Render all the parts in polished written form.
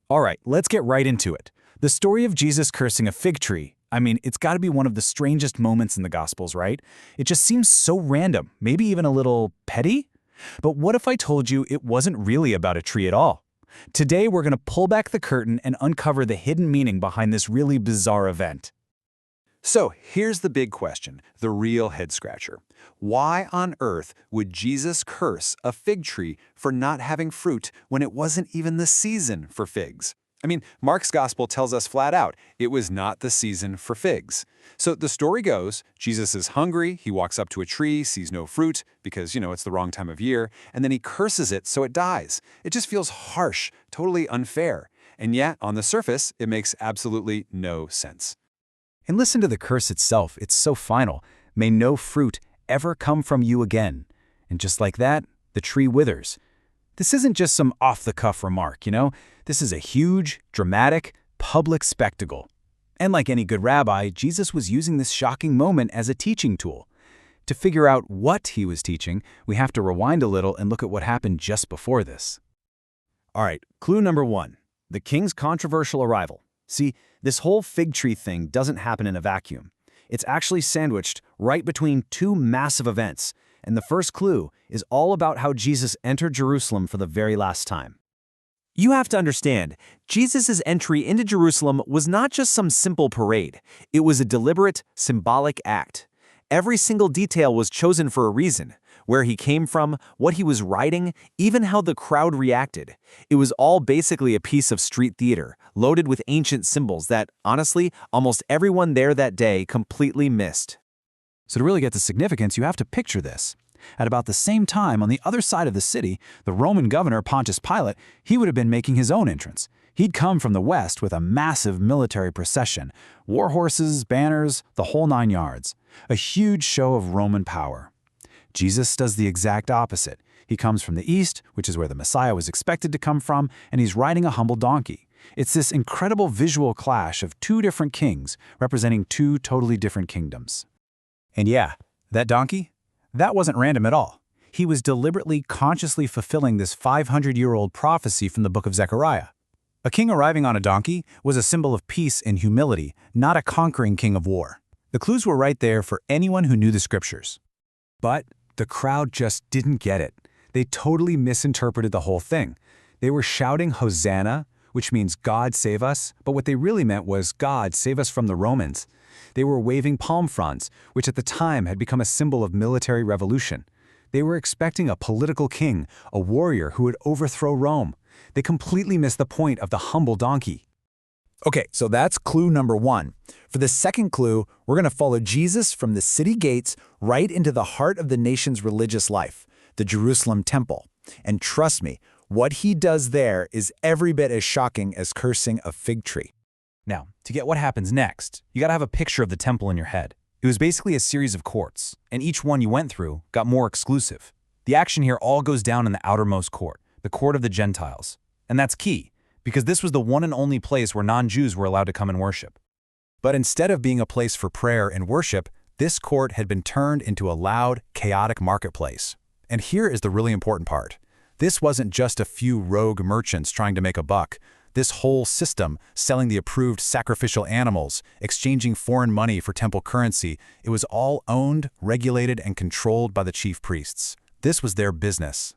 All right, let's get right into it. The story of Jesus cursing a fig tree. I mean, it's got to be one of the strangest moments in the Gospels, right? It just seems so random, maybe even a little petty? But what if I told you it wasn't really about a tree at all? Today, we're going to pull back the curtain and uncover the hidden meaning behind this really bizarre event. So here's the big question, the real head-scratcher. Why on earth would Jesus curse a fig tree for not having fruit when it wasn't even the season for figs? I mean, Mark's gospel tells us flat out, it was not the season for figs. So the story goes, Jesus is hungry, he walks up to a tree, sees no fruit, because, it's the wrong time of year, and then he curses it so it dies. It just feels harsh, totally unfair. And yet, on the surface, it makes absolutely no sense. And listen to the curse itself, it's so final. May no fruit ever come from you again. And just like that, the tree withers. This isn't just some off-the-cuff remark, This is a huge, dramatic, public spectacle. And like any good rabbi, Jesus was using this shocking moment as a teaching tool. To figure out what he was teaching, we have to rewind a little and look at what happened just before this. All right, clue number 1, the king's controversial arrival. See, this whole fig tree thing doesn't happen in a vacuum. It's actually sandwiched right between two massive events, and the first clue is all about how Jesus entered Jerusalem for the very last time. You have to understand, Jesus' entry into Jerusalem was not just some simple parade. It was a deliberate, symbolic act. Every single detail was chosen for a reason. Where he came from, what he was riding, even how the crowd reacted. It was all basically a piece of street theater, loaded with ancient symbols that, honestly, almost everyone there that day completely missed. So to really get the significance, you have to picture this. At about the same time, on the other side of the city, the Roman governor Pontius Pilate, he would have been making his own entrance. He'd come from the west with a massive military procession, war horses, banners, the whole 9 yards. A huge show of Roman power. Jesus does the exact opposite. He comes from the east, which is where the Messiah was expected to come from, and he's riding a humble donkey. It's this incredible visual clash of two different kings, representing two totally different kingdoms. And yeah, that donkey? That wasn't random at all. He was deliberately, consciously fulfilling this 500-year-old prophecy from the book of Zechariah. A king arriving on a donkey was a symbol of peace and humility, not a conquering king of war. The clues were right there for anyone who knew the scriptures. But the crowd just didn't get it. They totally misinterpreted the whole thing. They were shouting Hosanna, which means God save us, but what they really meant was God save us from the Romans. They were waving palm fronds, which at the time had become a symbol of military revolution. They were expecting a political king, a warrior who would overthrow Rome. They completely missed the point of the humble donkey. Okay, so that's clue number 1. For the second clue, we're going to follow Jesus from the city gates right into the heart of the nation's religious life, the Jerusalem temple. And trust me, what he does there is every bit as shocking as cursing a fig tree. Now, to get what happens next, you got to have a picture of the temple in your head. It was basically a series of courts, and each one you went through got more exclusive. The action here all goes down in the outermost court, the court of the Gentiles. And that's key, because this was the one and only place where non-Jews were allowed to come and worship. But instead of being a place for prayer and worship, this court had been turned into a loud, chaotic marketplace. And here is the really important part. This wasn't just a few rogue merchants trying to make a buck. This whole system, selling the approved sacrificial animals, exchanging foreign money for temple currency, it was all owned, regulated, and controlled by the chief priests. This was their business.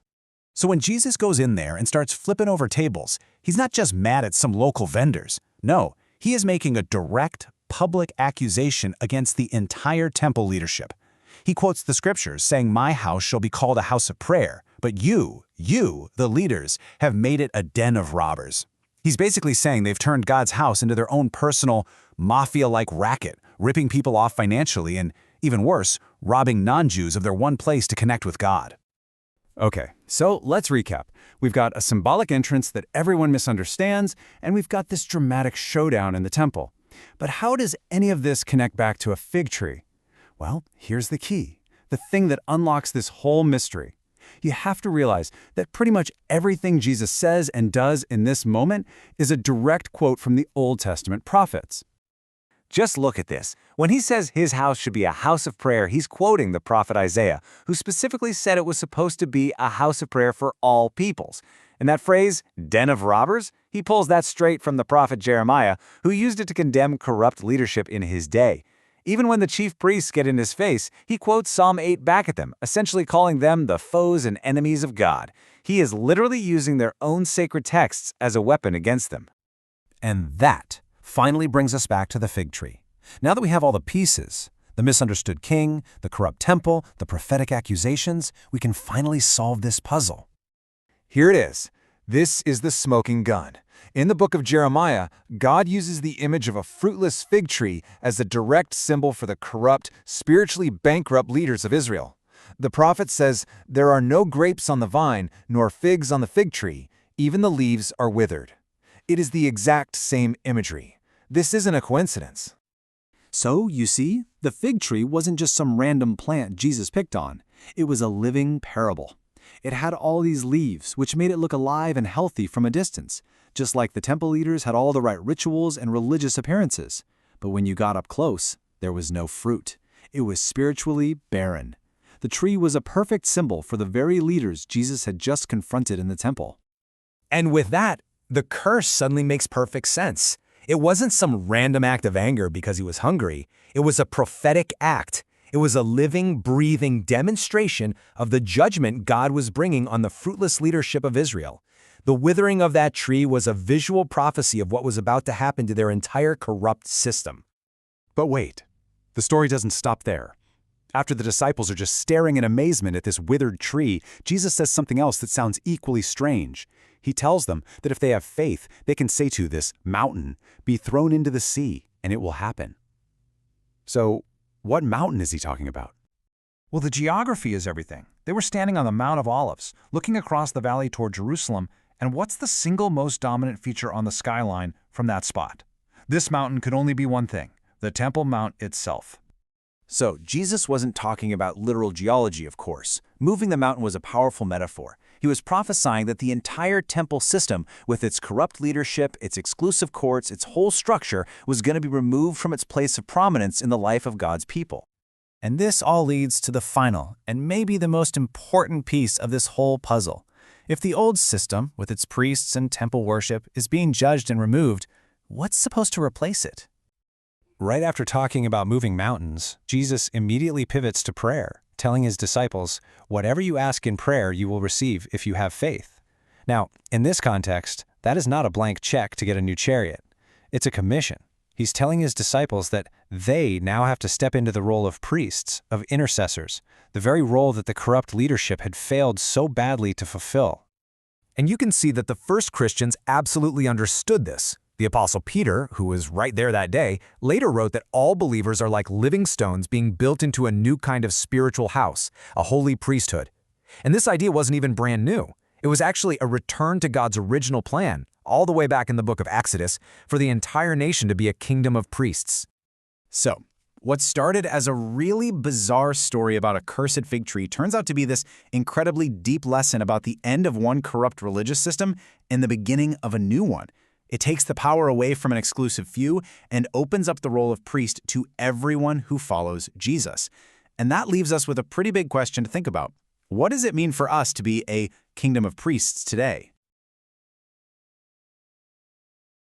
So when Jesus goes in there and starts flipping over tables, he's not just mad at some local vendors. No, he is making a direct, public accusation against the entire temple leadership. He quotes the scriptures saying, "My house shall be called a house of prayer, but you, the leaders, have made it a den of robbers." He's basically saying they've turned God's house into their own personal, mafia-like racket, ripping people off financially and, even worse, robbing non-Jews of their one place to connect with God. Okay, so let's recap. We've got a symbolic entrance that everyone misunderstands, and we've got this dramatic showdown in the temple. But how does any of this connect back to a fig tree? Well, here's the key, the thing that unlocks this whole mystery. You have to realize that pretty much everything Jesus says and does in this moment is a direct quote from the Old Testament prophets. Just look at this. When he says his house should be a house of prayer, he's quoting the prophet Isaiah, who specifically said it was supposed to be a house of prayer for all peoples. And that phrase, den of robbers, He pulls that straight from the prophet Jeremiah, who used it to condemn corrupt leadership in his day. Even when the chief priests get in his face, he quotes Psalm 8 back at them, essentially calling them the foes and enemies of God. He is literally using their own sacred texts as a weapon against them. And that finally brings us back to the fig tree. Now that we have all the pieces, the misunderstood king, the corrupt temple, the prophetic accusations, we can finally solve this puzzle. Here it is. This is the smoking gun. In the book of Jeremiah, God uses the image of a fruitless fig tree as a direct symbol for the corrupt, spiritually bankrupt leaders of Israel. The prophet says, "There are no grapes on the vine, nor figs on the fig tree. Even the leaves are withered." It is the exact same imagery. This isn't a coincidence. So, you see, the fig tree wasn't just some random plant Jesus picked on. It was a living parable. It had all these leaves, which made it look alive and healthy from a distance, just like the temple leaders had all the right rituals and religious appearances. But when you got up close, there was no fruit. It was spiritually barren. The tree was a perfect symbol for the very leaders Jesus had just confronted in the temple. And with that, the curse suddenly makes perfect sense. It wasn't some random act of anger because he was hungry. It was a prophetic act. It was a living, breathing demonstration of the judgment God was bringing on the fruitless leadership of Israel. The withering of that tree was a visual prophecy of what was about to happen to their entire corrupt system. But wait, the story doesn't stop there. After the disciples are just staring in amazement at this withered tree, Jesus says something else that sounds equally strange. He tells them that if they have faith, they can say to this mountain, "Be thrown into the sea," and it will happen. So, what mountain is he talking about? Well, the geography is everything. They were standing on the Mount of Olives, looking across the valley toward Jerusalem, and what's the single most dominant feature on the skyline from that spot? This mountain could only be one thing: the Temple Mount itself. So, Jesus wasn't talking about literal geology, of course. Moving the mountain was a powerful metaphor. He was prophesying that the entire temple system, with its corrupt leadership, its exclusive courts, its whole structure, was going to be removed from its place of prominence in the life of God's people. And this all leads to the final, and maybe the most important piece of this whole puzzle. If the old system, with its priests and temple worship, is being judged and removed, what's supposed to replace it? Right after talking about moving mountains, Jesus immediately pivots to prayer, telling his disciples, "Whatever you ask in prayer, you will receive if you have faith." Now, in this context, that is not a blank check to get a new chariot. It's a commission. He's telling his disciples that they now have to step into the role of priests, of intercessors, the very role that the corrupt leadership had failed so badly to fulfill. And you can see that the first Christians absolutely understood this. The Apostle Peter, who was right there that day, later wrote that all believers are like living stones being built into a new kind of spiritual house, a holy priesthood. And this idea wasn't even brand new. It was actually a return to God's original plan, all the way back in the book of Exodus, for the entire nation to be a kingdom of priests. So, what started as a really bizarre story about a cursed fig tree turns out to be this incredibly deep lesson about the end of one corrupt religious system and the beginning of a new one. It takes the power away from an exclusive few and opens up the role of priest to everyone who follows Jesus. And that leaves us with a pretty big question to think about. What does it mean for us to be a kingdom of priests today?